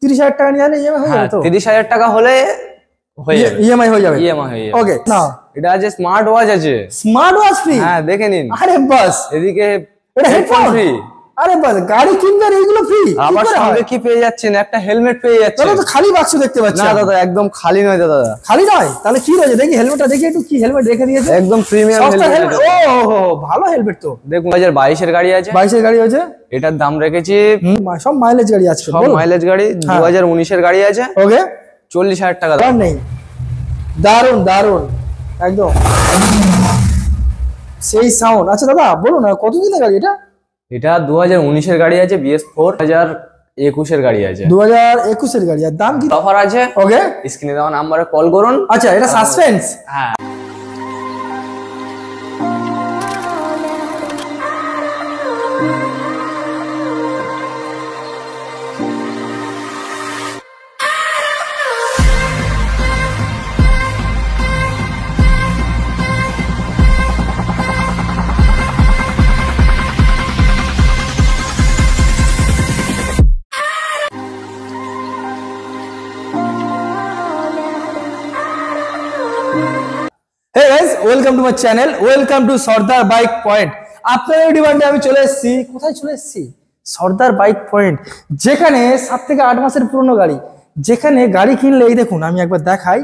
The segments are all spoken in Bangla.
30,000 টাকা নিয়ে ইএমআই হয়ে যাবে তো? 30,000 টাকা হলে হয়ে যাবে, ইএমআই হয়ে যাবে। ওকে না, এটা আছে স্মার্ট ওয়াচ আছে। Smart watch free? হ্যাঁ দেখে নিন। আরে বাস, এদিকে এটা হেডফোন ফ্রি। আরে বাস, গাড়ি কিনবে আর এইগুলো ফ্রি? আবার সঙ্গে কি পেয়ে যাচ্ছেন? একটা হেলমেট পেয়ে যাচ্ছেন। দাদা তো খালি বাক্স দেখতে পাচ্ছি। না দাদা, একদম খালি নয় দাদা। খালি নয়? তাহলে কি রয়েছে দেখি, হেলমেটটা দেখি একটু, কি হেলমেট রেখে দিয়েছে? একদম প্রিমিয়াম হেলমেট। ও ভালো হেলমেট তো। দেখুন 2022 এর গাড়ি আছে। 22 এর গাড়ি আছে। এটার দাম রেখেছি, সব মাইলেজ গাড়ি আছে, সব মাইলেজ গাড়ি। 2019 এর গাড়ি আছে। ওকে, 40,000 টাকা দাম নেই। দারুন দারুন, একদম সেই সাউন্ড। আচ্ছা দাদা বলুন না, কতদিনের গাড়ি এটা? এটা 2019 এর গাড়ি আছে, BS4। 2021 এর গাড়ি আছে। 2021 এর গাড়ি। আর দাম কি? অফার আছে। ওকে, স্ক্রিনে দেওয়া নাম্বারে কল করুন। আচ্ছা, এটা সাসপেন্স? হ্যাঁ। Hey guys, welcome to my channel, welcome to Sardar bike point. আপনাদের ডিমান্ডে আমি চলে এসেছি। কোথায় চলে এসেছি? সর্দার বাইক পয়েন্ট, যেখানে 7 থেকে 8 মাসের পুরনো গাড়ি, যেখানে গাড়ি কিনলে এই দেখুন, আমি একবার দেখাই,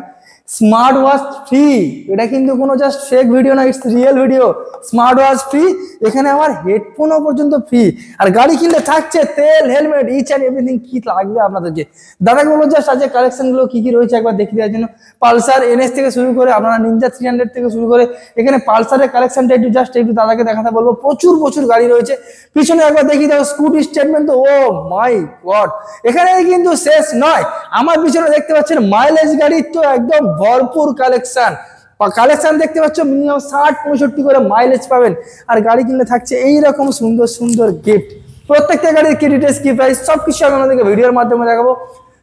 স্মার্ট ওয়াচ ফ্রি। এটা কিন্তু কোনো জাস্ট ফেক ভিডিও না, it's real video. Smart watch free, এখানে আমার হেডফোনও পর্যন্ত ফ্রি। আর গাড়ি কিনলে থাকছে তেল, হেলমেট, ইচ অ্যান্ড এভরিথিং। কি লাগবে আপনাদেরকে? দাদাকে বলবো জাস্ট আজকে কালেকশনগুলো কি কি রয়েছে একবার দেখিয়ে দেওয়ার জন্য। পালসার NS থেকে শুরু করে আপনারা নিনজা 300 থেকে শুরু করে, এখানে পালসারের কালেকশনটা একটু জাস্ট একটু দাদাকে দেখাতে বলবো। প্রচুর গাড়ি রয়েছে। পিছনে একবার দেখিয়ে দেবো স্কুটি স্টেটমেন্ট। তো ও মাই গড, এখানে কিন্তু শেষ নয়। আমার পিছনে দেখতে পাচ্ছেন মাইলেজ গাড়ির তো একদম ভরপুর কালেকশন দেখতে পাচ্ছ। মিনিমাম 60-65 করে মাইলেজ পাবেন। আর গাড়ি কিনলে থাকছে এইরকম সুন্দর গিফট। প্রত্যেকটা গাড়ির কি ডিটেলস, কি প্রাইস, সবকিছু আমি আপনাদেরকে ভিডিওর মাধ্যমে দেখাবো।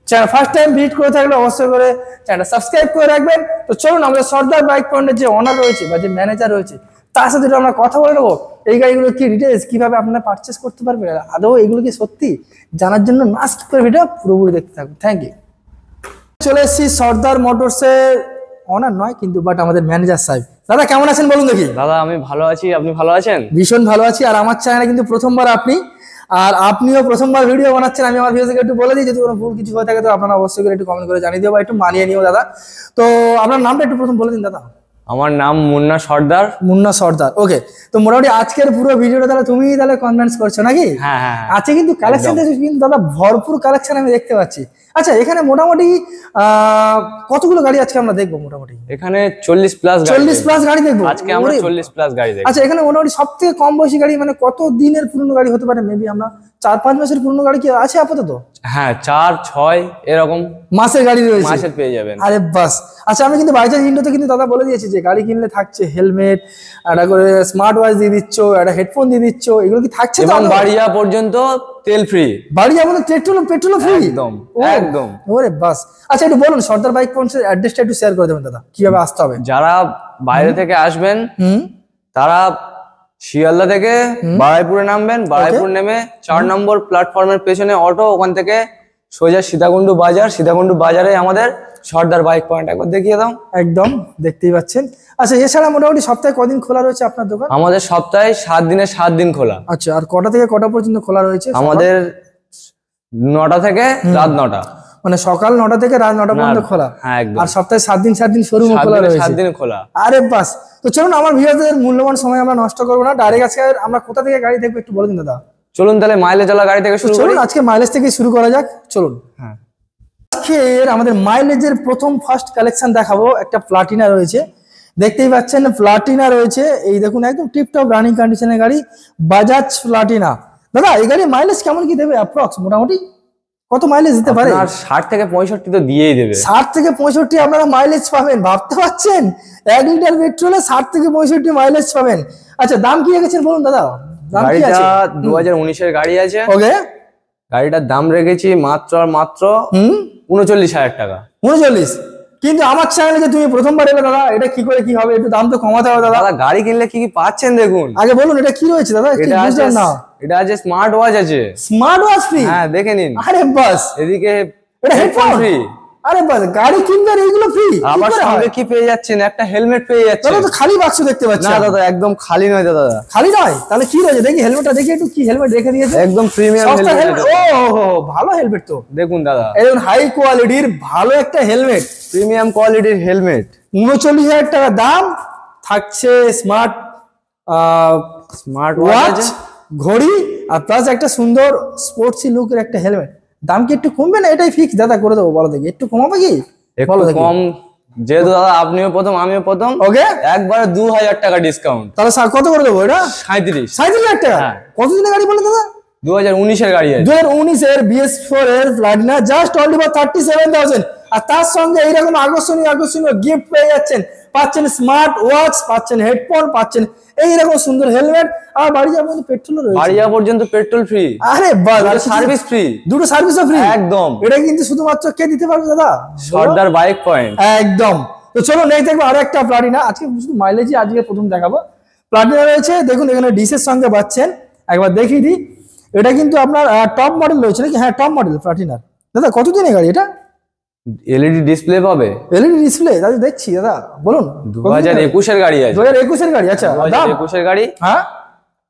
চ্যানেল ফার্স্ট টাইম ভিজিট করে থাকলে অবশ্যই করে চ্যানেলটা সাবস্ক্রাইব করে রাখবেন। তো চলুন, আমাদের সর্দার বাইক পয়েন্টের যে ওনার রয়েছে বা যে ম্যানেজার রয়েছে, তার সাথে আমরা কথা বলে নেবো। এই গাড়িগুলো কি ডিটেলস, কিভাবে আপনারা পারচেস করতে পারবেন, আদৌ এগুলো কি সত্যি, জানার জন্য না স্কিপ করে ভিডিও পুরোপুরি দেখতে থাকুন। Thank you. চলে এসেছি সর্দার মোটরসের ওনার নয় কিন্তু, বাট আমাদের ম্যানেজার সাহেব। দাদা কেমন আছেন বলুন দেখি? দাদা আমি ভালো আছি, আপনি ভালো আছেন? ভীষণ ভালো আছি। আর আমার চ্যানেলে কিন্তু প্রথমবার আপনি, আর আপনিও প্রথমবার ভিডিও বানাচ্ছেন। আমি আমার ভিডিওতে একটু বলে দিই, যদি কোনো ভুল কিছু হয়ে থাকে তো আপনারা অবশ্যই করে একটু কমেন্ট করে জানিয়ে দিও বা একটু মানিয়ে নিও দাদা। তো আপনার নামটা একটু প্রথম বলে দিন দাদা। আমার নাম মুন্না সর্দার। মুন্না সর্দার, ওকে। তো মোটামুটি আজকের পুরো ভিডিওটা তাহলে তুমি তাহলে কনভিন্স করছো নাকি? হ্যাঁ। আজকে কিন্তু কালেকশন কিন্তু দাদা ভরপুর কালেকশন আমি দেখতে পাচ্ছি। আচ্ছা, এখানে মোটামুটি কতগুলো গাড়ি আজকে আমরা দেখবো? মোটামুটি এখানে 40 প্লাস গাড়ি দেখবো আজকে আমরা। 40 প্লাস গাড়ি দেখবো। আচ্ছা, এখানে মোটামুটি সব থেকে কম বয়সী গাড়ি মানে কত দিনের পুরনো গাড়ি হতে পারে? মেবি আমরা 4-5 মাসের পুরনো গাড়ি কি আছে আপাতত? হ্যাঁ, 4-6 এরকম মাসের গাড়ি রয়েছে। মাসের পেয়ে যাবেন। আরে বাস। আচ্ছা, আমি কিন্তু বাইচান্স ইন্ডোতে কিন্তু দাদা বলে দিয়েছি যে গাড়ি কিনলে থাকছে হেলমেট, একটা করে স্মার্ট ওয়াচ দিয়ে দিচ্ছ, একটা হেডফোন দিয়ে দিচ্ছ। এগুলো কি থাকছে? এবং বাড়িয়া পর্যন্ত তেল ফ্রি। বাড়িয়া বলতে পেট্রোল ফ্রি? একদম। ওরে বাস। আচ্ছা, একটু বলুন সর্দার বাইক পয়েন্টের অ্যাড্রেসটা একটু শেয়ার করে দেবেন দাদা, কিভাবে আসতে হবে? যারা বাইরে থেকে আসবেন তারা শিয়ালদা থেকে বারাইপুরে নামবেন। বারাইপুর নেমে 4 নম্বর প্ল্যাটফর্মের পেছনে অটো, ওখান থেকে সোজা সীতাকুণ্ডু বাজারে আমাদের সর্দার বাইক পয়েন্ট। একবার দেখিয়ে দাও। একদম দেখতেই পাচ্ছেন। আচ্ছা, এছাড়া মোটামুটি সপ্তাহে কদিন খোলা রয়েছে আপনার দোকান? আমাদের সপ্তাহে 7 দিনে 7 দিন খোলা। আচ্ছা, আর কটা থেকে কটা পর্যন্ত খোলা রয়েছে? আমাদের 9টা থেকে রাত 9টা, মানে সকাল 9টা থেকে রাত 9টা পর্যন্ত খোলা। হ্যাঁ একদম। আর সপ্তাহে 7 দিন শোরুম খোলা রয়েছে। 7 দিন খোলা। আরে বাস। তো চলুন, আমার ভিউয়ারদের মূল্যবান সময় আমরা নষ্ট করবো না, ডাইরেক্ট আজকে আমরা কোথা থেকে গাড়ি দেখবো একটু বলে দিন দাদা। চলুন তাহলে মাইলেজ ওয়ালা গাড়ি থেকে শুরু করি। চলুন আজকে মাইলেজ থেকে শুরু করা যাক। চলুন। হ্যাঁ, আজকের আমাদের মাইলেজের ফার্স্ট কালেকশন দেখাবো। একটা প্লাটিনা রয়েছে, দেখতেই পাচ্ছেন প্লাটিনা রয়েছে। এই দেখুন একদম টিপটপ রানিং কন্ডিশনের গাড়ি, বাজাজ প্লাটিনা। দাদা এই গাড়ি মাইলেজ কেমন কি দেবে অ্যাপ্রক্স? মোটামুটি কত মাইলেজ দিতে পারে? 60 থেকে 65 তো দিয়েই দেবে। 60 থেকে 65 আপনারা মাইলেজ পাবেন, ভাবতে পারছেন? 1 লিটার পেট্রোলে 60 থেকে 65 মাইলেজ পাবেন। আচ্ছা, দাম কি রেখেছেন বলুন দাদা? গাড়িটা 2019 এর গাড়ি আছে। ওকে, গাড়িটার দাম রেখেছি মাত্র 39,000 টাকা। 39? কিন্তু আমার চ্যানেলে যে তুমি প্রথমবার এলে দাদা, এটা কি করে কি হবে? একটু দাম তো কমাতে হবে দাদা। গাড়ি কিনলে কি কি পাচ্ছেন দেখুন। আগে বলুন এটা কি রয়েছে দাদা? এটা আছে স্মার্ট ওয়াচ আছে। Smart watch free? হ্যাঁ দেখে নিন। আরে বাস। এদিকে এটা হেডফোন ফ্রি। আরে বাস গাড়ি কিনবে আর এইগুলো ফ্রি আমার সঙ্গে কি পেয়ে যাচ্ছেন, একটা হেলমেট পেয়ে যাচ্ছেন। তাহলে তো খালি বাক্স দেখতে পাচ্ছি না দাদা একদম খালি নয় দাদা, খালি নয়, তাহলে কি রয়েছে দেখি, হেলমেটটা দেখি একটু, কি হেলমেট রেখে দিয়েছে, একদম প্রিমিয়াম সস্তা হেলমেট। হেলমেট। ও ভালো হেলমেট তো, দেখুন দাদা একদম হাই কোয়ালিটির ভালো একটা হেলমেট, প্রিমিয়াম কোয়ালিটির হেলমেট। ৩৯,০০০ টাকা দাম, থাকছে স্মার্ট স্মার্ট ওয়াচ, ওয়াচ, ঘড়ি, আর প্লাস একটা সুন্দর স্পোর্টসি লুকের একটা হেলমেট। দাম কি একটু কমবে না এটাই ফিক্স? দাদা করে দেবো, বলো দেখি একটু কমাবে কি? একটু কম, যেহেতু দাদা আপনিও প্রথম আমিও প্রথম, ওকে একবারে 2000 টাকা ডিসকাউন্ট। তাহলে কত করে দেবো এটা? 37। 37,০০০ টাকা। হ্যাঁ। কতদিনের গাড়ি বলে দাদা? 2019 এর গাড়ি আছে। 2019 এর BS4 এর প্লাটিনা, জাস্ট অনলি ফর 37,000। আর তার সঙ্গে এইরকম আকর্ষণীয় গিফট পেয়ে যাচ্ছেন, পাচ্ছেন স্মার্ট ওয়াচ, পাচ্ছেন হেডফোন, পাচ্ছেন এইরকম সুন্দর হেলমেট, আর বাড়ি যাওয়ার মধ্যে পেট্রোলও রয়েছে। বাড়ি যাওয়া পর্যন্ত পেট্রোল ফ্রি। আরে বাস সার্ভিস ফ্রি। দুটো সার্ভিসও ফ্রি একদম। এটা কিন্তু শুধুমাত্র কে দিতে পারবে দাদা? সর্দার বাইক পয়েন্ট। একদম। তো চলো নেক্সট দেখবো আরো একটা প্লাটিনা, আজকে শুধু মাইলেজই আজকে প্রথম দেখাবো। প্লাটিনা রয়েছে, দেখুন এখানে ডিসের সঙ্গে পাচ্ছেন, একবার দেখিয়ে দিই। এটা কিন্তু আপনার টপ মডেল রয়েছে নাকি? হ্যাঁ টপ মডেল প্লাটিনার। দাদা কতদিনের গাড়ি এটা? এলইডি ডিসপ্লে পাবে। এলইডি ডিসপ্লে দাদা দেখছি, দাদা বলুন। 2021 এর গাড়ি আছে। 2021 এর গাড়ি, আচ্ছা দাম? 2021 এর গাড়ি হ্যাঁ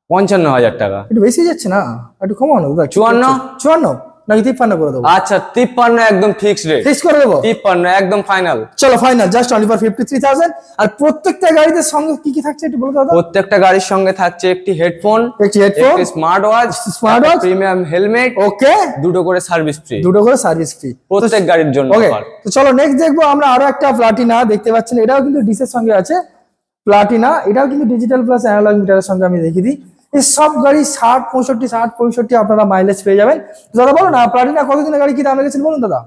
55,000 টাকা। একটু বেশি যাচ্ছে না, একটু কমাও না দাদা। 54 নাকি 53 করে দেবো? আচ্ছা 53 একদম ফিক্সড রেট। ফিক্স করে দেবো? 53 একদম ফাইনাল। চলো ফাইনাল, জাস্ট অনলি ফর 53,000। আর প্রত্যেকটা গাড়িতে সঙ্গে কি কি থাকছে একটু বলো দাদা। প্রত্যেকটা গাড়ির সঙ্গে থাকছে একটি হেডফোন, একটি headphone, smart watch, premium helmet, okay, দুটো করে সার্ভিস ফ্রি। দুটো করে সার্ভিস ফ্রি প্রত্যেক গাড়ির জন্য। ওকে, তো চলো নেক্সট দেখবো আমরা আরো একটা প্লাটিনা, দেখতে পাচ্ছেন এটাও কিন্তু ডিসের সঙ্গে আছে প্লাটিনা, এটাও কিন্তু ডিজিটাল প্লাস অ্যানালগ মিটারের সঙ্গে আমি দেখিয়ে দিই। এই সব গাড়ি 60-65 আপনারা মাইলেজ পেয়ে যাবেন। দাদা বলো না প্লাটিনা কতদিনের গাড়ি, কি দাম রেখেছেন বলুন দাদা?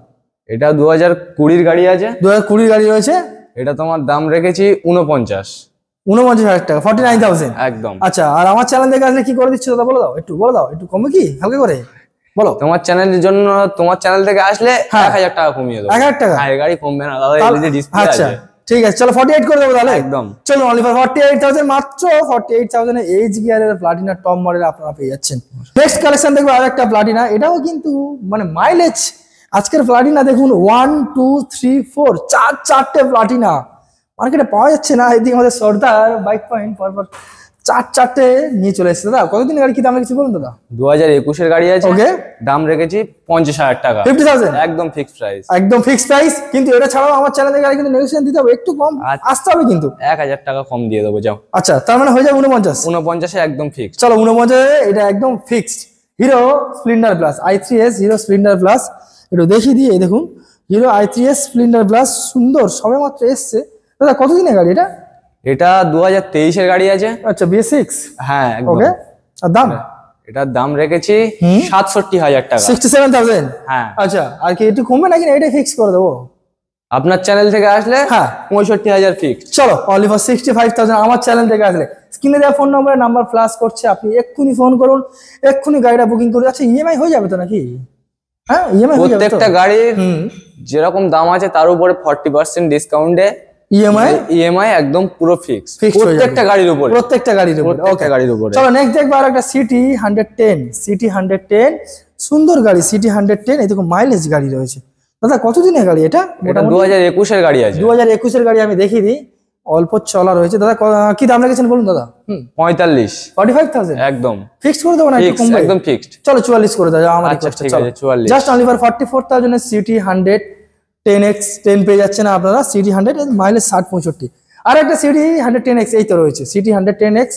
এটা 2020 গাড়ি আছে। 2020 গাড়ি রয়েছে, এটা তোমার দাম রেখেছি 49,000 টাকা, 49,000 একদম। আচ্ছা, আর আমার চ্যানেল থেকে আসলে কি করে দিচ্ছ দাদা বলে দাও, একটু বলে দাও, একটু কমে কি হালকা করে বলো। তোমার চ্যানেলের জন্য, তোমার চ্যানেল থেকে আসলে 1000 টাকা কমিয়ে দেবো। 1000 টাকা? হ্যাঁ গাড়ি কমবে না দাদা, এলইডি ডিসপ্লে আচ্ছা আছে। ঠিক আছে, চলো 48 করে দেবো তাহলে। একদম। চলো অনলি ফর 48,000, মাত্র 48,000 এ এইচ গিয়ারের প্লাটিনা টপ মডেল আপনারা পেয়ে যাচ্ছেন। নেক্সট কালেকশন দেখবো আর একটা প্লাটিনা, এটাও কিন্তু মানে মাইলেজ, আজকের প্লাটিনা দেখুন 1 2 3 4 চারটে প্লাটিনা মার্কেটে পাওয়া যাচ্ছে না। এদিকে আমাদের সর্দার বাইক পয়েন্ট পরপর চারটে নিয়ে চলে এসেছে। দাদা কতদিন গাড়ি, কি দাম রেখেছি বলুন দাদা? 2021 এর গাড়ি আছে। ওকে, দাম রেখেছি 50,000 টাকা। 50,000 একদম ফিক্সড প্রাইস। একদম ফিক্সড প্রাইস। কিন্তু এটা ছাড়াও আমার চ্যানেলে গাড়ি কিন্তু নেগোশিয়েশন দিতে হবে, একটু কম আসতে হবে কিন্তু। 1000 টাকা কম দিয়ে দেবো যাও। আচ্ছা তার মানে হয়ে যাবে 49। 49 একদম ফিক্সড। চলো 49 এটা একদম fixed. Hero Splendor plus i3s, hero Splendor plus একটু দেখিয়ে দিয়ে, দেখুন হিরো i3s স্প্লেন্ডার প্লাস, সুন্দর সবে মাত্র এসছে। দাদা কতদিনের গাড়ি এটা? এটা 2023 এর গাড়ি আছে। আচ্ছা BS6। হ্যাঁ একদম। ওকে, আর দাম? এটার দাম রেখেছি 67,000 টাকা। 67,000? হ্যাঁ। আচ্ছা, আর কি একটু কমবে নাকি, এটাই ফিক্স করে দেবো? আপনার চ্যানেল থেকে আসলে হ্যাঁ 65,000 ফিক্সড। চলো অনলি ফর 65,000 আমার চ্যানেল থেকে আসলে। স্ক্রিনে দেওয়া ফোন নম্বরে নাম্বার ফ্ল্যাশ করছে, আপনি এক্ষুনি ফোন করুন, এক্ষুনি গাড়িটা বুকিং করুন। আচ্ছা ইএমআই হয়ে যাবে তো নাকি? হ্যাঁ ইএমআই হয়ে যাবে তো? প্রত্যেকটা গাড়ির যেরকম দাম আছে তার উপরে 40% ডিসকাউন্টে ইএমআই একদম পুরো ফিক্স প্রত্যেকটা গাড়ির উপরে। প্রত্যেকটা গাড়ির উপরে। ওকে গাড়ির উপরে। চলো নেক্সট দেখবো আর একটা সিটি 110। সিটি 110 সুন্দর গাড়ি, সিটি 110 এই দেখো মাইলেজ গাড়ি রয়েছে। দাদা কতদিনের গাড়ি এটা? এটা 2021 এর গাড়ি আছে। 2021 এর গাড়ি আমি দেখিয়ে দিই, অল্প চলা রয়েছে। দাদা কি দাম রেখেছেন বলুন দাদা? 45,000 একদম ফিক্স করে দেবো না একটু কম? একদম ফিক্সড। চলো 44 করে দাও আমার। আচ্ছা ঠিক আছে 44। জাস্ট অনলি ফর 44,000 এর সিটি 110X10 পেয়ে যাচ্ছে না আপনারা। সিটি 100 এর মাইলেজ 60-65। আর একটা সিটি 110X এই তো রয়েছে, সিটি 110X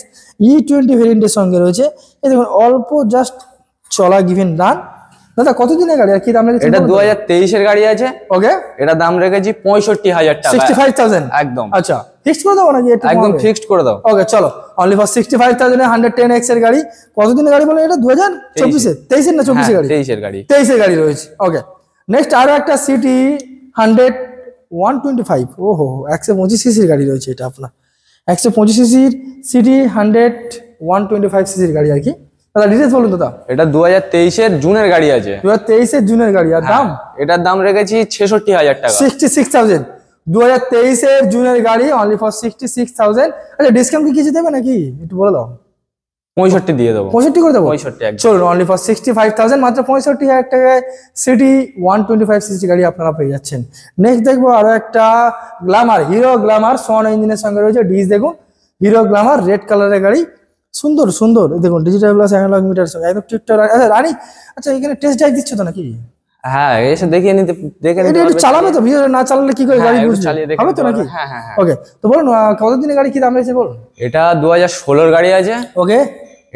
E20 ভেরিয়েন্টের সঙ্গে রয়েছে। এই দেখুন অল্প জাস্ট চলা গিভেন রান। দাদা কতদিনের গাড়ি আর কি দাম রেখেছেন? এটা 2023 এর গাড়ি আছে। ওকে, এটা দাম রেখেছি 65,000 টাকা। 65,000 একদম। আচ্ছা ফিক্সড করে দেবো নাকি? একদম ফিক্সড করে দাও। ওকে চলো অনলি ফর 65,000 এ 110X এর গাড়ি। কতদিনের গাড়ি বলে এটা? 2024 এর? 23 এর না 24 এর গাড়ি? 23 এর গাড়ি। 23 এর গাড়ি রয়েছে। ওকে নেক্সট আরো একটা সিটি 125। ওহো 125 সিসির গাড়ি রয়েছে এটা আপনার। 125 সিসির সিটি 125 সিসির গাড়ি আর কি। দাদা ডিটেইলস বলুন দাদা। এটা 2023 এর জুনের গাড়ি আছে। 2023 এর জুনের গাড়ি। আর দাম? এটার দাম রেখেছি 66,000 টাকা। 66,000 2023 এর জুনের গাড়ি অনলি ফর 66,000। আচ্ছা ডিসকাউন্ট কি কিছু দেবে নাকি একটু বলে দাও? 65 দিয়ে দেবো। 65 করে দেবো। 65 একদম। চলুন অনলি ফর 65,000, মাত্র 65,000 টাকায় সিটি 125 সিসি গাড়ি আপনারা পেয়ে যাচ্ছেন। নেক্সট দেখবো আরো একটা গ্ল্যামার, হিরো গ্ল্যামার সোয়ান ইঞ্জিনের সঙ্গে রয়েছে। ডিস দেখুন, হিরো গ্ল্যামার রেড কালারের গাড়ি, সুন্দর সুন্দর। দেখুন ডিজিটাল প্লাস অ্যানালগ মিটার সঙ্গে একদম টিপটপ। আচ্ছা রানি, আচ্ছা এখানে টেস্ট ড্রাইভ দিচ্ছ তো নাকি? হ্যাঁ এসে দেখিয়ে নিতে, দেখে নিতে একটু চালাবে তো, ভিডিও না চালালে কি করে গাড়ি বুঝবে? হবে তো নাকি? হ্যাঁ হ্যাঁ হ্যাঁ। ওকে, তো বলুন কত দিনের গাড়ি কি দাম রয়েছে বলুন। এটা 2016 গাড়ি আছে। ওকে,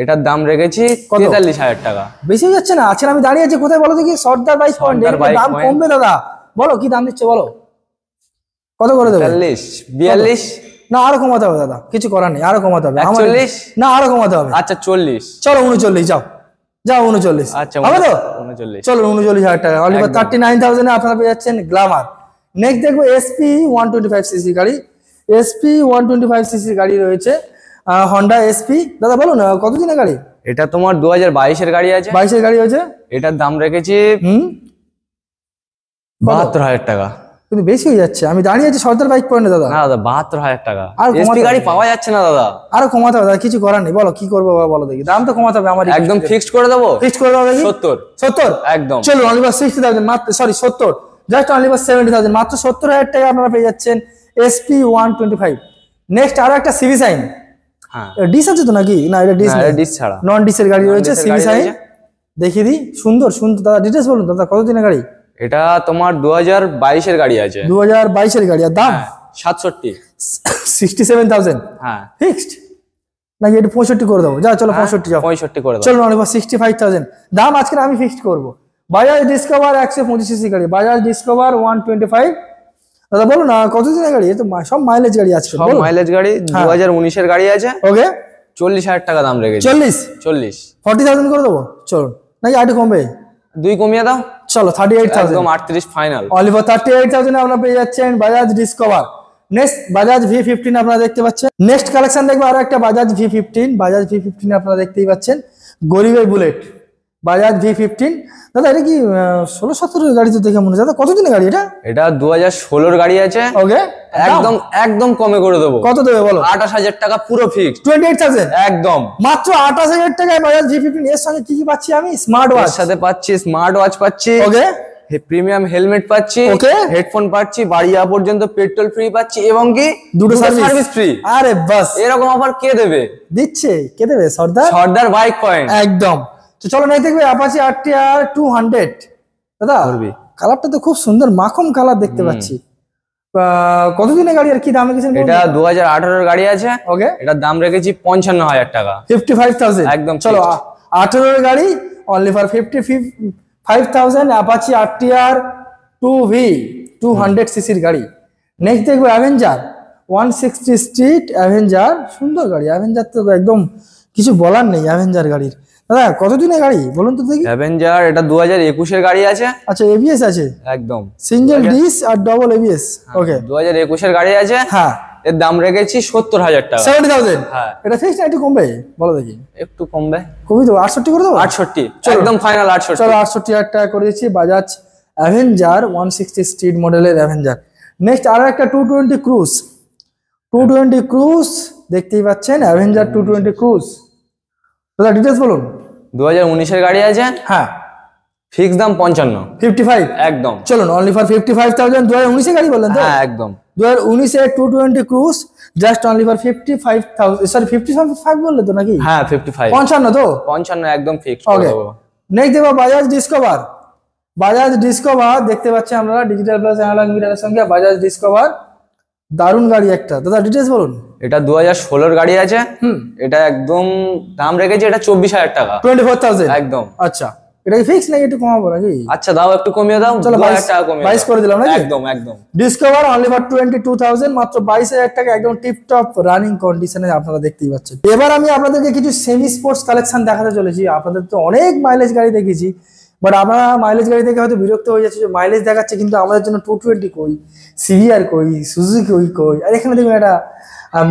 এটার দাম রেখেছি 43,000 টাকা। বেশি হয়ে যাচ্ছে না? আচ্ছা আমি দাঁড়িয়ে আছি কোথায় বলো দেখি? সর্দার বাইক পয়েন্ট, দাম কমবে দাদা, বলো কি দাম দিচ্ছে বলো, কত করে দেবে? 40, 42 না আরো কমাতে হবে দাদা, কিছু করার নেই, আরো কমাতে হবে। 41 না আরো কমাতে হবে। আচ্ছা 40, চলো 39, যাও যাও 39। আচ্ছা হবে তো? 39। চলো 39,000 টাকা, অনলি ফর 39,000 এ আপনারা পেয়ে যাচ্ছেন গ্ল্যামার। নেক্সট দেখবো এসপি 125 সিসি গাড়ি। এসপি 125 সিসি গাড়ি রয়েছে, হন্ডা এসপি। দাদা বলুন কত দিনের গাড়ি? এটা তোমার 2022 এর গাড়ি আছে। 22 এর গাড়ি হয়েছে। এটার দাম রেখেছি 72,000 টাকা। কিন্তু বেশি হয়ে যাচ্ছে, আমি দাঁড়িয়ে আছি সর্দার বাইক পয়েন্টে দাদা। না দাদা 72,000 টাকা, আর এসপি গাড়ি পাওয়া যাচ্ছে না দাদা। আরো কমাতে হবে দাদা, কিছু করার নেই, বলো কি করবো বলো দেখি, দাম তো কমাতে হবে আমার। একদম ফিক্সড করে দেবো। ফিক্সড করে দেবো দেখি। 70 একদম। চলো অনলি ফর 60,000, মাত্র সরি 70, জাস্ট অনলি ফর 70,000, মাত্র 70,000 টাকা আপনারা পেয়ে যাচ্ছেন এসপি 125। নেক্সট আরো একটা সিভি সাইন। হ্যাঁ ডিস আছে তো নাকি? না এটা ডিস না, এটা ডিস ছাড়া নন ডিসের গাড়ি রয়েছে। সিভি সাইন দেখিয়ে দিই, সুন্দর সুন্দর। দাদা ডিটেলস বলুন দাদা, কত দিনের গাড়ি? এটা তোমার 2022 এর গাড়ি আছে। 2022 এর গাড়ি, আর দাম 67। 67,000 হ্যাঁ ফিক্সড নাকি এটা 65 করে দেবো? যা চলো 65 যাও। 65 করে দাও। চলো অনলি ফর 65,000 দাম আজকে আমি ফিক্সড করবো। বাজাজ ডিসকভার 125 সিসি গাড়ি, বাজাজ ডিসকভার 125। দাদা বলুন না কত দিনের গাড়ি? এই তো সব মাইলেজ গাড়ি আছে, সব মাইলেজ গাড়ি। 2019 এর গাড়ি আছে। ওকে, 40,000 টাকা দাম রেখেছি। 40 40,000 করে দেবো চলুন, নাকি আরেকটু কমবে? 2 কমিয়ে দাও। চলো 38,000, একদম 38 ফাইনাল। অনলি ফর 38,000 আপনারা পেয়ে যাচ্ছেন Bajaj discover. Next Bajaj V15 আপনারা দেখতে পাচ্ছেন। নেক্সট কালেকশন দেখবো আরো একটা বাজাজ V15। বাজাজ V15 আপনারা দেখতেই পাচ্ছেন, গরিবের বুলেট বাজাজ V15। দাদা এটা কি 16-17 গাড়ি তো দেখে মনে হচ্ছে। দাদা কত দিনের গাড়ি এটা? এটা 2016 গাড়ি আছে। ওকে, একদম একদম কমে করে দেবো। কত দেবে বলো? 28,000 টাকা পুরো ফিক্সড। 28,000 একদম মাত্র 28,000 টাকায় বাজাজ V15। এর সঙ্গে কি কি পাচ্ছি আমি? স্মার্ট ওয়াচ ওয়াচ সাথে পাচ্ছি, স্মার্ট ওয়াচ পাচ্ছি, ওকে, প্রিমিয়াম হেলমেট পাচ্ছি, Okay. হেডফোন পাচ্ছি, বাড়ি যাওয়া পর্যন্ত পেট্রোল ফ্রি পাচ্ছি, এবং কি দুটো সার্ভিস ফ্রি। আরে বাস, এরকম অফার কে দেবে? দিচ্ছে কে দেবে? সর্দার সর্দার বাইক পয়েন্ট। একদম। তো চলো নাই দেখবে অ্যাপাচি RTR 200। দাদা কালারটা তো খুব সুন্দর, মাখন কালার দেখতে পাচ্ছি। কত দিনের গাড়ি আর কি দাম রেখেছেন? এটা 2018 এর গাড়ি আছে। ওকে, এটার দাম রেখেছি 55,000 টাকা। 55,000 একদম চলো 18 এর গাড়ি only for 55,000, Apache RTR 2V 200 সিসির গাড়ি। নেক্সট দেখবো অ্যাভেঞ্জার 160 স্ট্রিট অ্যাভেঞ্জার, সুন্দর গাড়ি। অ্যাভেঞ্জার তো একদম কিছু বলার নেই অ্যাভেঞ্জার গাড়ির। দাদা কত দিনের গাড়ি বলুন তো দেখি? অ্যাভেঞ্জার এটা 2021 এর গাড়ি আছে। আচ্ছা এবিএস আছে? একদম সিঙ্গেল ডিস আর ডবল এবিএস। ওকে, 2021 এর গাড়ি আছে। হ্যাঁ, এর দাম রেখেছি 70,000 টাকা। 70,000। হ্যাঁ এটা ফিক্সড না একটু কমবে বলো দেখি? একটু কমবে। কমই দেবো, 68 করে দেবো। 68 একদম ফাইনাল 68। চলো 68,000 টাকা করে দিচ্ছি বাজাজ অ্যাভেঞ্জার 160 স্ট্রিট মডেলের অ্যাভেঞ্জার। নেক্সট আরো একটা 220 ক্রুজ। 220 ক্রুজ দেখতেই পাচ্ছেন, অ্যাভেঞ্জার 220 ক্রুজ। দাদা ডিটেলস বলুন। 2019 এর গাড়ি আছে। হ্যাঁ, ফিক্স দাম 55। 55 একদম। চলুন অনলি ফর 55,000। 2019 এর গাড়ি বললেন তো? হ্যাঁ একদম। 2019 এর 220 Cruze just only for 55,000, sorry 55 বললে তো নাকি? হ্যাঁ 55। 55 তো? 55 একদম ফিক্সড ওকে, করে দেবো। নেক্সট দেখো বাজাজ ডিসকভার। বাজাজ ডিসকভার দেখতে পাচ্ছেন আপনারা, ডিজিটাল প্লাস অ্যানালগ মিটারের সঙ্গে বাজাজ ডিসকভার, দারুণ গাড়ি একটা। দাদা ডিটেলস বলুন। এটা 2016 এর গাড়ি আছে। এটা একদম দাম রেখেছি এটা 24,000 টাকা। 24,000 একদম। আচ্ছা এটা কি ফিক্স নাকি একটু কমাবো নাকি? আচ্ছা দাও একটু কমিয়ে দাও। চলো 2,000 টাকা কমিয়ে 22 করে দিলাম নাকি? একদম একদম। ডিসকভার অনলি ফর 22,000, মাত্র 22,000 টাকা, একদম টিপ টপ রানিং কন্ডিশনে আপনারা দেখতেই পাচ্ছেন। এবার আমি আপনাদেরকে কিছু সেমি স্পোর্টস কালেকশন দেখাতে চলেছি। আপনাদের তো অনেক মাইলেজ গাড়ি দেখেছি, বাট আপনারা মাইলেজ গাড়ি দেখে হয়তো বিরক্ত হয়ে যাচ্ছে যে মাইলেজ দেখাচ্ছে, কিন্তু আমাদের জন্য 220 কই, সিভিআর কই, সুজুকি কই, আর এখানে দেখুন একটা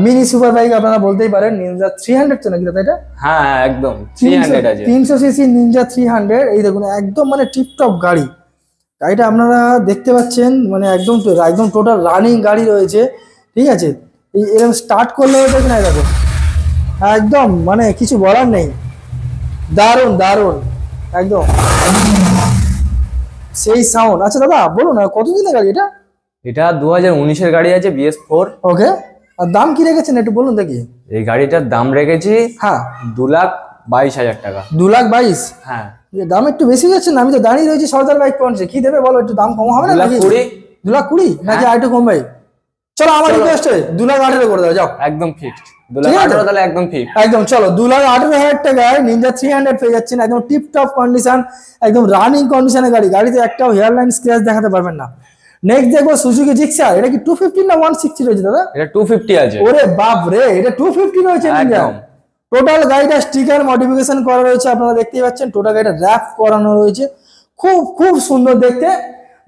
মিনি সুপার বাইক আপনারা বলতেই পারেন, নিনজা 300 তো নাকি দাদা? এটা হ্যাঁ একদম 300 আছে। 300 সিসি নিনজা 300। এই দেখুন একদম মানে টিপটপ গাড়ি। গাড়িটা আপনারা দেখতে পাচ্ছেন, মানে একদম একদম টোটাল রানিং গাড়ি রয়েছে, ঠিক আছে? এই এরকম স্টার্ট করলে দেখুন, দেখো একদম মানে কিছু বলার নেই, দারুণ দারুণ একদম সেই সাউন্ড। আচ্ছা দাদা বলুন না কত দিনের গাড়ি এটা? এটা 2019-এর গাড়ি আছে, BS4। ওকে, আর দাম কি রেখেছেন একটু বলুন দেখি। এই গাড়িটার দাম রেখেছি হ্যাঁ 2,22,000 টাকা। 2,22,000? হ্যাঁ, দাম একটু বেশি যাচ্ছে না? আমি তো দাঁড়িয়ে রয়েছি সর্দার বাইক পয়েন্টে, কি দেবে বলো, একটু দাম কম হবে না নাকি? 2,20,000। 2,20,000 নাকি আর একটু কমবে? চলো আমার রিকোয়েস্টে 2,18,000 করে দাও, যাও। একদম ফিক্সড 2,18,000, তাহলে একদম ফিক্সড। একদম চলো 2,18,000 টাকায় নিনজা 300 পেয়ে যাচ্ছেন, একদম টিপ টপ কন্ডিশন, একদম রানিং কন্ডিশনের গাড়ি। গাড়িতে একটাও হেয়ারলাইন স্ক্র্যাচ দেখাতে পারবেন না। নেক্সট দেখবো সুজুকি জিক্সার। এটা কি 250 না 160 রয়েছে দাদা? এটা 250 আছে। ওরে বাপ রে, এটা 250 রয়েছে নিনজা। একদম। টোটাল গাড়িটা স্টিকার মডিফিকেশন করা রয়েছে, আপনারা দেখতেই পাচ্ছেন। টোটাল গাড়িটা র্যাপ করানো রয়েছে, খুব খুব সুন্দর দেখতে।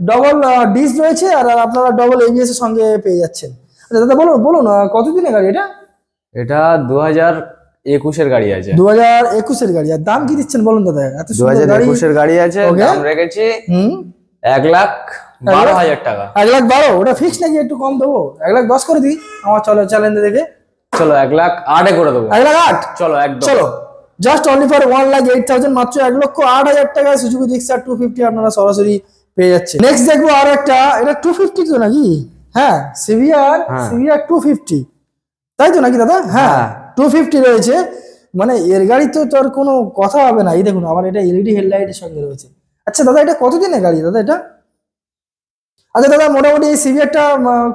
ডবল ডিস রয়েছে, আর আপনারা ডবল এবিএস এর সঙ্গে পেয়ে যাচ্ছেন। আচ্ছা দাদা বলুন বলুন কতদিনের গাড়ি এটা? এটা 2021-এর গাড়ি আছে। 2021-এর গাড়ি। আর দাম কি দিচ্ছেন বলুন দাদা? এত সুন্দর গাড়ি। 2021-এর গাড়ি আছে, দাম রেখেছি 1,12,000 টাকা। 1,12,000? ওটা ফিক্স নাকি একটু কম দেবো? 1,10,000 করে দিই আমার, চলো চ্যালেঞ্জ দেখে। চলো 1,08,000 করে দেবো। 1,08,000? চলো একদম। চলো জাস্ট অনলি ফর 1,08,000, মাত্র 1,08,000 টাকায় সুজুকি জিক্সার 250 আপনারা সরাসরি পেয়ে যাচ্ছে। নেক্সট দেখবো আরো একটা, এটা 250 তো নাকি? হ্যাঁ সিভিআর 250, তাই তো নাকি দাদা? হ্যাঁ 250 রয়েছে। মানে এর গাড়ি তো তোর কোনো কথা হবে না। এই দেখুন আবার এটা এলইডি হেডলাইটের সঙ্গে রয়েছে। আচ্ছা দাদা এটা কতদিনের গাড়ি দাদা এটা? আচ্ছা দাদা মোটামুটি এই সিভিআরটা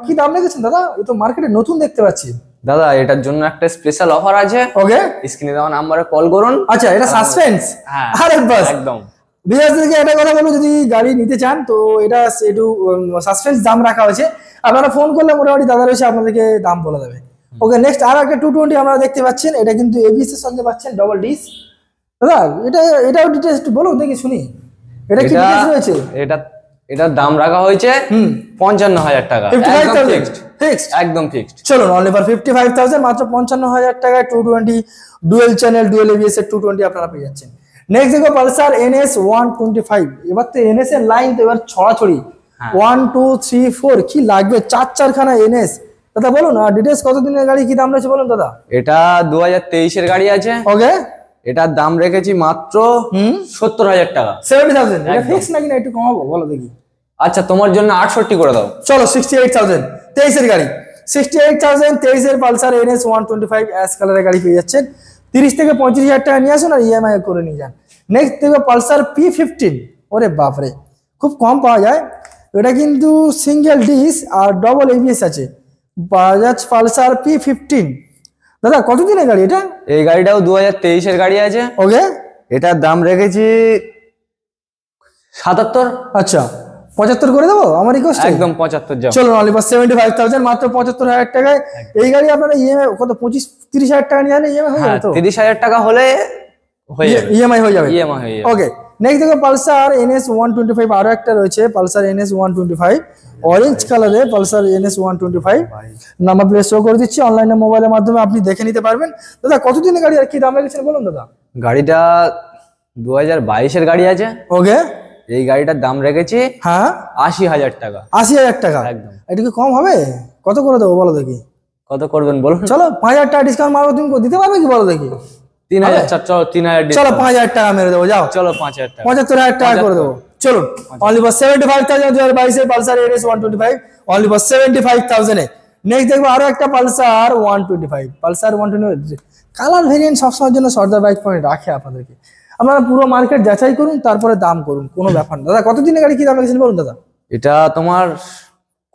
কি দাম রেখেছেন দাদা? এই তো মার্কেটে নতুন দেখতে পাচ্ছি। দাদা এটার জন্য একটা স্পেশাল অফার আছে। ওকে, স্ক্রিনে দেওয়া নাম্বারে কল করুন। আচ্ছা এটা সাসপেন্স? হ্যাঁ আরে বাস, একদম। বিরাজদেরকে একটা কথা বলবো, যদি গাড়ি নিতে চান তো এটা একটু সাসপেন্স দাম রাখা হয়েছে। আপনারা ফোন করলে মোটামুটি দাদা রয়েছে আপনাদেরকে দাম বলে দেবে। ওকে নেক্সট আর একটা 220 আপনারা দেখতে পাচ্ছেন। এটা কিন্তু এবিএস এর সঙ্গে পাচ্ছেন, ডবল ডিস। দাদা এটাও ডিটেইলস একটু বলুন দেখি শুনি, এটা কি ডিটেইলস রয়েছে? এটার দাম রাখা হয়েছে 55,000 টাকা। 55,000 ফিক্সড? একদম ফিক্সড। চলুন অনলি ফর 55,000, মাত্র 55,000 টাকায় 220 ডুয়েল চ্যানেল ডুয়েল এবিএস এর 220 আপনারা পেয়ে যাচ্ছেন। নেক্সট দেখো পালসার NS 125। এবার তো NS এর লাইন তো এবার ছড়াছড়ি। 1 2 3 4 কি লাগবে, চারখানা NS। দাদা বলুন ডিটেইলস, কত দিনের গাড়ি, কি দাম রয়েছে বলুন দাদা? এটা 2023-এর গাড়ি আছে। ওকে, এটার দাম রেখেছি মাত্র 70,000 টাকা। 70,000? এটা ফিক্স নাকি না একটু কমাবো বলো দেখি? আচ্ছা তোমার জন্য 68 করে দাও। চলো 68,000, 23-এর গাড়ি। 68,000 23-এর পালসার NS 125 অ্যাশ কালারের গাড়ি পেয়ে যাচ্ছেন। 30 থেকে 35,000 টাকা নিয়ে আসুন আর ইএমআই করে নিয়ে যান। নেক্সট দেখো পালসার P15। ওরে বাপরে, খুব কম পাওয়া যায়। এটা কিন্তু সিঙ্গেল ডিস আর ডবল এবিএস আছে, বাজাজ পালসার P15। দাদা কত দিনের গাড়ি এটা? এই গাড়িটাও 2023-এর গাড়ি আছে। ওকে, এটার দাম রেখেছি 77। আচ্ছা 75 করে দেবো আমার রিকোয়েস্ট? একদম 75 যাও। চলো অনলি ফর 75,000, মাত্র 75,000 টাকায় এই গাড়ি আপনারা ইএমআই কত 25-30,000 টাকা নিয়ে আনে ইএমআই হয়ে যাবে তো? 30,000 টাকা হলে হয়ে যাবে, ইএমআই হয়ে যাবে। ইএমআই হয়ে যাবে। ওকে নেক্সট দেখো পালসার NS 125, আরো একটা রয়েছে পালসার NS 125 অরেঞ্জ কালারে। Pulsar NS 125 number plate show করে দিচ্ছি, অনলাইনে মোবাইলের মাধ্যমে আপনি দেখে নিতে পারবেন। দাদা কতদিনের গাড়ি আর কি দাম রেখেছেন বলুন দাদা? গাড়িটা 2022-এর গাড়ি আছে। ওকে, এই গাড়িটার দাম রেখেছি হ্যাঁ 80,000 টাকা। 80,000 টাকা? একদম। এটা কি কম হবে? কত করে দেবো বলো দেখি? কত করবেন বলুন? চলো 5,000 টাকা ডিসকাউন্ট মারবো, তুমি দিতে পারবে কি বলো দেখি? 3,000। চলো 3,000। চলো 5,000 টাকা মেরে দেবো, যাও। চলো 5,000 টাকা, 75,000 টাকা করে দেবো। চলুন অনলি ফর 75,000 2022-এর পালসার NS 125, অনলি ফর 75,000-এ। নেক্সট দেখবো আরো একটা পালসার 125। পালসার 125 কালার ভেরিয়েন্ট সবসময়ের জন্য সর্দার বাইক পয়েন্ট রাখে আপনাদেরকে। আপনারা পুরো মার্কেট যাচাই করুন, তারপরে দাম করুন, কোনো ব্যাপার না। দাদা কতদিনের গাড়ি, কি দাম রেখেছেন বলুন দাদা? এটা তোমার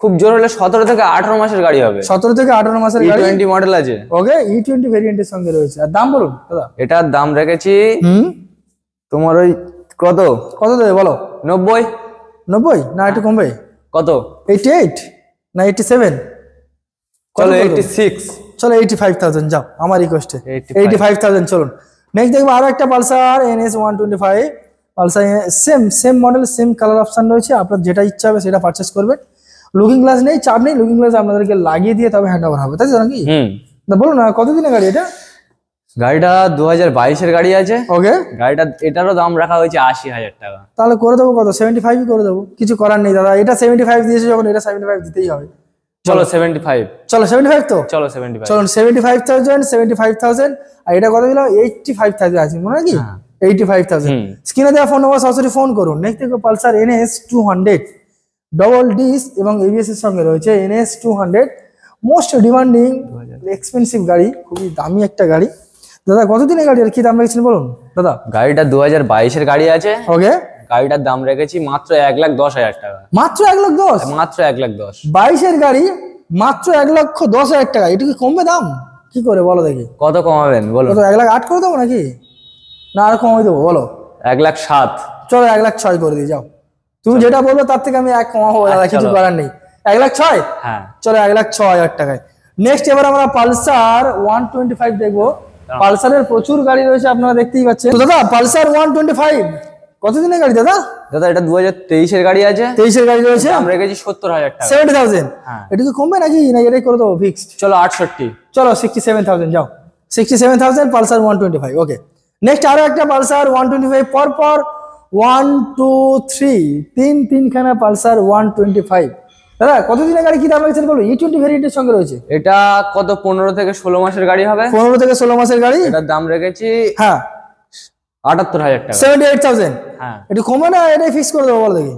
খুব জোর হলে 17 থেকে 18 মাসের গাড়ি হবে। 17 থেকে 18 মাসের গাড়ি। E20 মডেল আছে। ওকে E20 ভেরিয়েন্টের সঙ্গে রয়েছে। আর দাম বলুন দাদা? এটার দাম রেখেছি তোমার ওই কত দেবে বলো? 90। 90 না একটু কমবে? কত? 88 না 87? চলো 86। চলো 85,000 যাও আমার রিকোয়েস্টে। 85,000 চলুন নেক্সট দেখবো আরো একটা Pulsar NS 125। Pulsar same model, same colour option রয়েছে, আপনার যেটা ইচ্ছা হবে সেটা পারচেস করবেন। লুকিং গ্লাস নেই, চাপ নেই, লুকিং গ্লাস আপনাদেরকে লাগিয়ে দিয়ে তবে হ্যান্ড ওভার হবে, তাই তো নাকি? বলুন না কতদিনের গাড়ি এটা? গাড়িটা 2022-এর গাড়ি আছে। ওকে, এটারও দাম রাখা হয়েছে 80,000 টাকা। তাহলে করে দেবো কত? 75 করে দেবো, কিছু করার নেই দাদা। এটা 75 দিয়েছে যখন, এটা 75 দিতেই হবে। চলো 75। চলো 75 তো চলো 75। চলুন 75,000 আর এটা কত দিলাম 85,000 আছে মনে নাকি 85,000 স্ক্রিনে দেওয়া ফোন নাম্বার সরাসরি ফোন করুন। নেক্সট দেখো পালসার NS 200 ডবল ডিস এবং ABS এর সঙ্গে রয়েছে NS 200 মোস্ট ডিমান্ডিং এক্সপেন্সিভ গাড়ি, খুবই দামি একটা গাড়ি। দাদা কতদিনের গাড়ি আর কি দাম রেখেছেন বলুন দাদা? গাড়িটা 2022 এর গাড়ি আছে। ওকে, গাড়িটার দাম রেখেছি মাত্র 1,10,000 টাকা। মাত্র 1,10,000? মাত্র 1,10,000। 22 এর গাড়ি মাত্র 1,10,000 টাকা, এটা কি কমবে দাম কি করে বলো দেখি? কত কমাবেন বলো? কত 1,08,000 করে দেবো নাকি না আর কমাই দেবো বলো? 1,07,000। চলো 1,06,000 করে দিই যাও, তুমি যেটা বলবে তার থেকে আমি এক কমাবো দাদা, কিছু করার নেই। 1,06,000? হ্যাঁ চলো 1,06,000 টাকায়। নেক্সট এবার আমরা পালসার 125 দেখবো। পালসারের প্রচুর গাড়ি রয়েছে আপনারা দেখতেই পাচ্ছেন। তো দাদা পালসার 125 কতদিনের গাড়ি দাদা? দাদা এটা 2023 এর গাড়ি আছে। 23 এর গাড়ি রয়েছে, দাম রেখেছি 70,000 টাকা। 70,000? হ্যাঁ। এটা কি কমবে নাকি না এটাই করে দেবো ফিক্সড? চলো 68। চলো 67,000 যাও, 67,000 পালসার 125। ওকে, নেক্সট আরো একটা পালসার 125 পর পর 1 2 3 তিনখানা পালসার 125। দাদা কতদিনের গাড়ি কি দাম রেখেছেন বলো? E20 ভেরিয়েন্টের সঙ্গে রয়েছে। এটা কত 15 থেকে 16 মাসের গাড়ি হবে। 15 থেকে 16 মাসের গাড়ি। এটার দাম রেখেছি হ্যাঁ 78,000 টাকা। 78,000? হ্যাঁ। একটু কমে না, এটাই ফিক্স করে দেবো বলো দেখি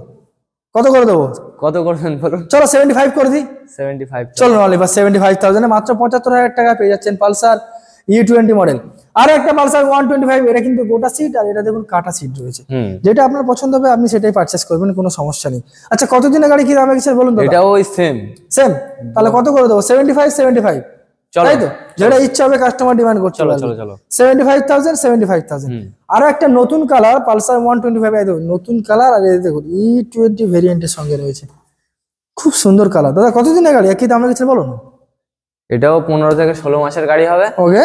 কত করে দেবো? কত করবেন বলুন? চলো 75 করে দিই। 75। চলো নাহলে 75,000 এ মাত্র 75,000 টাকা পেয়ে যাচ্ছেন পালসার E20 মডেল। আর একটা পালসার 125, এটা কিন্তু গোটা সিট আর এটা দেখুন কাটা সিট রয়েছে। যেটা আপনার পছন্দ হবে আপনি সেটাই পারচেস করবেন, কোনো সমস্যা নেই। আচ্ছা কতদিনের গাড়ি কি দাম রেখেছেন বলুন তো? এটাও ওই সেম। তাহলে কত করে দেবো? 75। চলো তাই তো, যেটা ইচ্ছা হবে কাস্টমার ডিমান্ড করতে চলো পারবে। চলো চলো 75,000। আরো একটা নতুন কালার পালসার 125, এই দেখুন নতুন কালার, আর এই দেখুন E20 ভেরিয়েন্টের সঙ্গে রয়েছে, খুব সুন্দর কালার। দাদা কতদিনের গাড়ি কি দাম রেখেছেন বলুন? এটাও 15 থেকে 16 মাসের গাড়ি হবে। ওকে,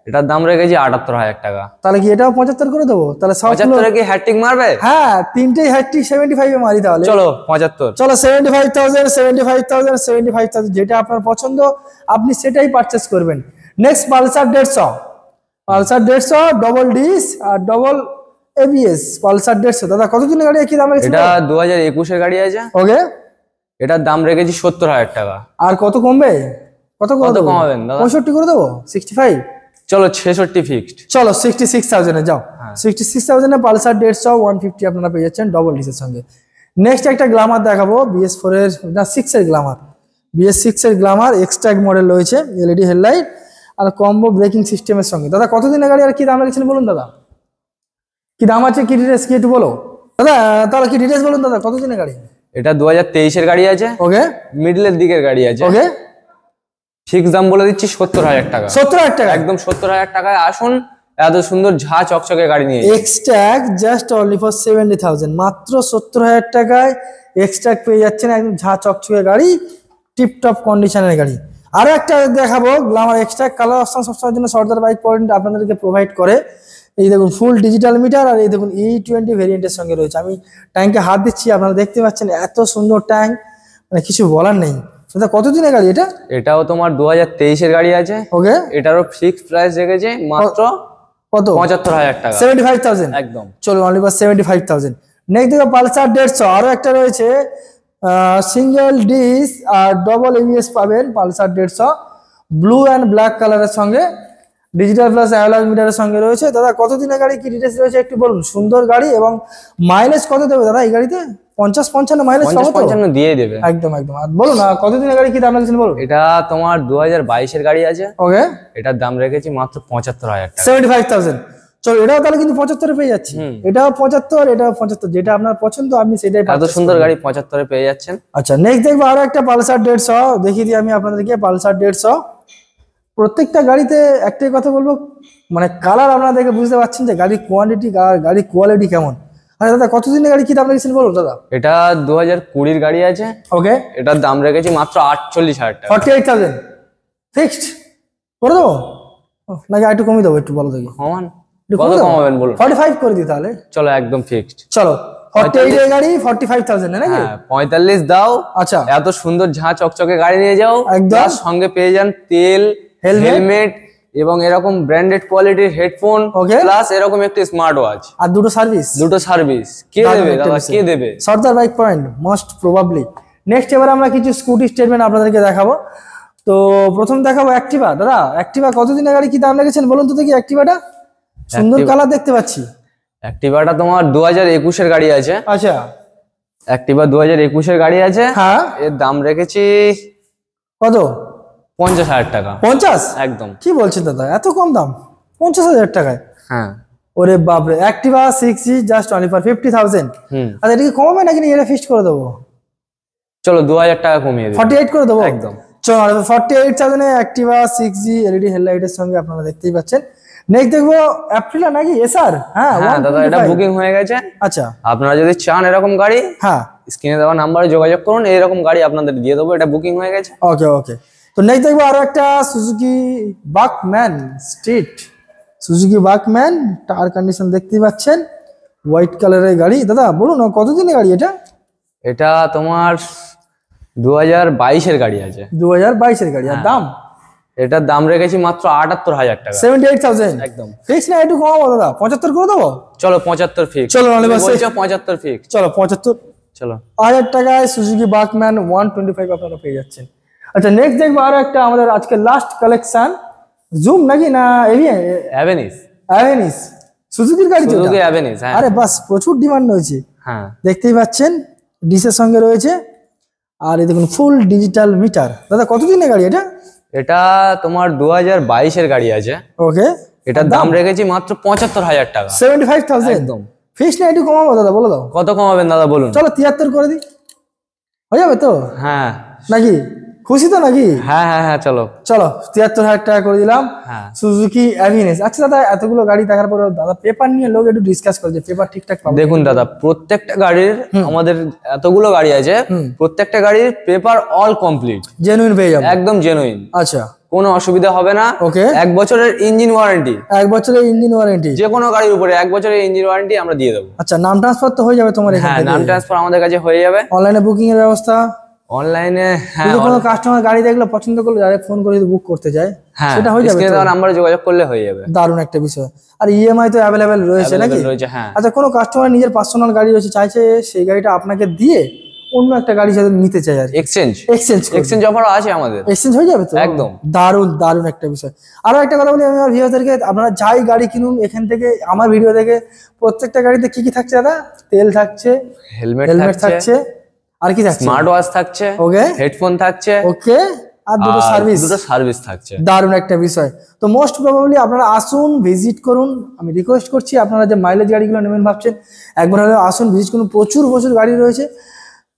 এটার দাম রেখেছি 78,000 টাকা। তাহলে কি এটাও 75 করে দেবো? তাহলে সব 75 কি হ্যাট্রিক মারবে? হ্যাঁ তিনটেই হ্যাট্রিক 75 এ মারি তাহলে। চলো 75। চলো 75,000 যেটা আপনার পছন্দ আপনি সেটাই পারচেস করবেন। নেক্সট পালসার 150 ডবল ডিস আর ডবল ABS পালসার 150। দাদা কতদিনের গাড়ি কি দাম রেখেছেন? এটা 2021 এর গাড়ি আছে। ওকে, এটার দাম রেখেছি 70,000 টাকা। আর কত কমবে? কত করে কত দেবো? কমাবেন দাদা? 65 করে দেবো, 65। চলো 66 ফিক্সড। চলো 66,000 এ যাও। 66,000 এ পালসার 150 150 আপনারা পেয়ে যাচ্ছেন ডবল ডিসের সঙ্গে। নেক্সট একটা গ্ল্যামার দেখাবো, BS4 এর না 6 এর গ্ল্যামার, BS6 এর গ্ল্যামার এক্সট্রাক মডেল রয়েছে, LED হেডলাইট আর কম্বো ব্রেকিং সিস্টেমের সঙ্গে। দাদা কতদিনের গাড়ি আর কি দাম রেখেছেন বলুন দাদা? কি দাম আছে কি ডিটেইলস কি একটু বলো দাদা, তাহলে কি ডিটেইলস বলুন দাদা কতদিনের গাড়ি? এটা 2023 এর গাড়ি আছে। ওকে, মিডলের দিকের গাড়ি আছে। ওকে, ফিক্স দাম বলে দিচ্ছি 70,000 টাকা। 70,000 টাকা একদম 70,000 টাকায় আসুন, এত সুন্দর ঝা চকচকে গাড়ি নিয়ে। এক্সট্রাক জাস্ট অনলি ফর 70,000, মাত্র 70,000 টাকায় এক্সট্রাক পেয়ে যাচ্ছেন একদম ঝা চকচকে গাড়ি, টিপটপ কন্ডিশনের গাড়ি। আরো একটা দেখাবো গ্ল্যামার এক্সট্রাক, কালার অপশন সবসময়ের জন্য সর্দার বাইক পয়েন্ট আপনাদেরকে প্রোভাইড করে। এই দেখুন ফুল ডিজিটাল মিটার আর এই দেখুন E20 ভেরিয়েন্টের সঙ্গে রয়েছে। আমি ট্যাঙ্কে হাত দিচ্ছি, আপনারা দেখতে পাচ্ছেন এত সুন্দর ট্যাঙ্ক, মানে কিছু বলার নেই। দাদা কতদিনের গাড়ি এটা? এটাও তোমার 2023 এর গাড়ি আছে। ওকে, এটারও ফিক্স প্রাইস রেখেছে মাত্র কত? 75,000 টাকা। 75,000 একদম। চলো অনলি ফর 75,000। নেক্সট দেখো পালসার 150, আরো একটা রয়েছে সিঙ্গেল ডিস আর ডবল ABS পাবেন পালসার 150 ব্লু অ্যান্ড ব্ল্যাক কালারের সঙ্গে, ডিজিটাল প্লাস অ্যানালগ মিটারের সঙ্গে রয়েছে। দাদা কতদিনের গাড়ি কি ডিটেইলস রয়েছে একটু বলুন? সুন্দর গাড়ি এবং মাইলেজ কত দেবে দাদা এই গাড়িতে? 50-55 মাইলেজ পাবো তো? 50-55 দিয়ে দেবে। একদম একদম। আর বলুন না কতদিনের গাড়ি কি দাম রেখেছেন বলুন? এটা তোমার 2022 এর গাড়ি আছে। ওকে, এটার দাম রেখেছি মাত্র 75,000 টাকা। 75,000। চলো এটাও তাহলে কিন্তু 75 এ পেয়ে যাচ্ছি। এটাও 75, এটাও 75, যেটা আপনার পছন্দ আপনি সেটাই এত purchase সুন্দর করবেন। গাড়ি 75 এ পেয়ে যাচ্ছেন। আচ্ছা নেক্সট দেখবো আরো একটা পালসার 150 দেখিয়ে দিই আমি আপনাদেরকে। পালসার 150 প্রত্যেকটা গাড়িতে একটাই কথা বলবো, মানে কালার আপনারা দেখে বুঝতে পারছেন যে গাড়ির কোয়ান্টিটি আর গাড়ির কোয়ালিটি কেমন। আরে দাদা কতদিনের গাড়ি কি দাম রেখেছেন বলুন দাদা? এটা 2020 এর গাড়ি আছে। ওকে, এটার দাম রেখেছি মাত্র 48,000 টাকা। 48,000 ফিক্সড করে দেবো নাকি একটু কমিয়ে দেবো? একটু বলো দেখি। কমান একটু কত কমিয়ে দেবো? কমাবেন বলুন? 45 করে দিই তাহলে। চলো একদম ফিক্সড। চলো 48 এর গাড়ি 45,000 নাকি? হ্যাঁ 45 দাও। আচ্ছা এত সুন্দর ঝাঁ চকচকে গাড়ি নিয়ে যাও, একদম। তার সঙ্গে পেয়ে যান তেল, হেলমেট এবং এরকম ব্র্যান্ডেড কোয়ালিটির হেডফোন, Okay. প্লাস এরকম একটি স্মার্ট ওয়াচ, আর দুটো সার্ভিস। দুটো সার্ভিস। কে দেবে দাদা? কে দেবে? Sardar bike point most probably next এবার আমরা কিছু স্কুটি স্টেটমেন্ট আপনাদেরকে দেখাবো। তো প্রথম দেখাবো অ্যাক্টিভা। দাদা অ্যাক্টিভা কতদিনের গাড়ি, কি দাম রেখেছেন বলুন তো দেখি। অ্যাক্টিভাটা সুন্দর কালার দেখতে পাচ্ছি। অ্যাক্টিভাটা তোমার 2021-এর গাড়ি আছে। আচ্ছা, অ্যাক্টিভা 2021-এর গাড়ি আছে। হ্যাঁ, এর দাম রেখেছি কত? 50,000 টাকা। 50? একদম। কি বলছেন দাদা, এত কম দাম 50,000 টাকায়? হ্যাঁ। ওরে বাপরে, Activa 6G just only for 50,000। আচ্ছা, এটা কি কমাবে নাকি এটা ফিক্সড করে দেবো? চলো 2,000 টাকা কমিয়ে দিই। 48 করে দেবো। একদম। চলো 48,000 এ অ্যাক্টিভা 6G এলইডি হেডলাইটের সঙ্গে আপনারা দেখতেই পাচ্ছেন। নেক্সট দেখবো অ্যাপ্রিলা নাকি এসআর। হ্যাঁ দাদা এটা বুকিং হয়ে গেছে। আচ্ছা, আপনারা যদি চান এরকম গাড়ি, হ্যাঁ, স্ক্রিনে দেওয়া নাম্বারে যোগাযোগ করুন, এইরকম গাড়ি আপনাদের দিয়ে দেবো। এটা বুকিং হয়ে গেছে। ওকে ওকে। তো নেক্সট দেখবো আরো একটা Suzuki Burgman Street. Suzuki Burgman tyre condition দেখতেই পাচ্ছেন, হোয়াইট কালারের গাড়ি। দাদা বলুন কতদিনের গাড়ি এটা? এটা তোমার 2022-এর গাড়ি আছে। 2022-এর গাড়ি। আর দাম? এটার দাম রেখেছি মাত্র 78,000 টাকা। 78,000 একদম ফিক্স না, একটু কমাবো দাদা, 75 করে দেবো। চলো 75 ফিক্স। চলো নাহলে বাস 75 ফিক্স। চলো 75। চলো 1000 টাকায় সুজুকি বাকম্যান 125 আপনারা পেয়ে যাচ্ছেন। আচ্ছা, নেক্সট দেখবো আরো একটা আমাদের আজকে লাস্ট কালেকশন, জুম নাকি না অ্যাভেনিস। অ্যাভেনিস সুজুকির গাড়ি তো সুজুকি অ্যাভেনিস। হ্যাঁ। আরে বাস, প্রচুর ডিমান্ড রয়েছে। হ্যাঁ, দেখতেই পাচ্ছেন ডিসের সঙ্গে রয়েছে। আর এই দেখুন ফুল ডিজিটাল মিটার। দাদা কতদিনের গাড়ি এটা? এটা তোমার 2022-এর গাড়ি আছে। ওকে। এটার দাম রেখেছি মাত্র 75,000 টাকা। 75,000 একদম ফিক্স না, একটু কমাবো দাদা, বলে দাও। কত কমাবেন দাদা বলুন? চলো 73 করে দিই, হয়ে যাবে তো হ্যাঁ নাকি? খুশি তো নাকি? হ্যাঁ হ্যাঁ হ্যাঁ, চলো চলো 73,000 টাকা করে দিলাম হ্যাঁ। সুজুকি অ্যাভিনেস। আচ্ছা দাদা, এতগুলো গাড়ি দেখার পরে দাদা পেপার নিয়ে লোক একটু ডিসকাস করে যে পেপার ঠিকঠাক পাবো? দেখুন দাদা, প্রত্যেকটা গাড়ির, আমাদের এতগুলো গাড়ি আছে, প্রত্যেকটা গাড়ির পেপার অল কমপ্লিট, জেনুইন পেয়ে যাবো? একদম জেনুইন। আচ্ছা, কোনো অসুবিধা হবে না। ওকে। 1 বছরের ইঞ্জিন ওয়ারেন্টি, 1 বছরের ইঞ্জিন ওয়ারেন্টি যে কোনো গাড়ির উপরে 1 বছরের ইঞ্জিন ওয়ারেন্টি আমরা দিয়ে দেবো। আচ্ছা, নাম ট্রান্সফার তো হয়ে যাবে তোমার এখান হ্যাঁ, থেকে? নাম ট্রান্সফার আমাদের কাছে হয়ে যাবে। অনলাইনে বুকিং এর ব্যবস্থা? অনলাইনে হ্যাঁ। যদি কোনো কাস্টমার গাড়ি দেখলো পছন্দ করলে ডাইরেক্ট ফোন করে যদি বুক করতে যায়, হ্যাঁ, সেটা হয়ে যাবে? স্ক্রিনে দেওয়া নাম্বারে যোগাযোগ করলে হয়ে যাবে। দারুণ একটা বিষয়। আর ইএমআই তো অ্যাভেলেবেল রয়েছে নাকি? রয়েছে, হ্যাঁ। আচ্ছা, কোনো কাস্টমার নিজের পার্সোনাল গাড়ি রয়েছে, চাইছে সেই গাড়িটা আপনাকে দিয়ে অন্য একটা গাড়ি যাতে নিতে চাই আর এক্সচেঞ্জ এক্সচেঞ্জ অফার আছে আমাদের। এক্সচেঞ্জ হয়ে যাবে তো? একদম। দারুণ দারুণ একটা বিষয়। আরো একটা কথা বলি আমি আমার ভিউয়ারদেরকে, আপনারা যাই গাড়ি কিনুন এখান থেকে আমার ভিডিও দেখে, প্রত্যেকটা গাড়িতে কি কি থাকছে দাদা? তেল থাকছে, হেলমেট থাকছে, আর কি থাকছে? স্মার্ট ওয়াচ থাকছে, ওকে, হেডফোন থাকছে, ওকে, আর দুটো সার্ভিস থাকছে। দারুণ একটা বিষয়। তো মোস্ট প্রবাবলি আপনারা আসুন, ভিজিট করুন। আমি রিকোয়েস্ট করছি, আপনারা যে মাইলেজ গাড়িগুলো নেবেন ভাবছেন, একবার হলে আসুন, ভিজিট করুন। প্রচুর প্রচুর গাড়ি রয়েছে।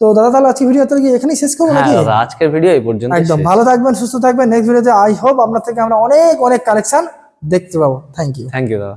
তো দাদা তাহলে আজকে ভিডিও কি এখানেই শেষ করবো নাকি? দাদা আজকের ভিডিও এই পর্যন্ত। একদম। ভালো থাকবেন, সুস্থ থাকবেন। নেক্সট ভিডিওতে আই হোপ আপনার থেকে আমরা অনেক অনেক কালেকশন দেখতে পাবো। থ্যাংক ইউ দাদা।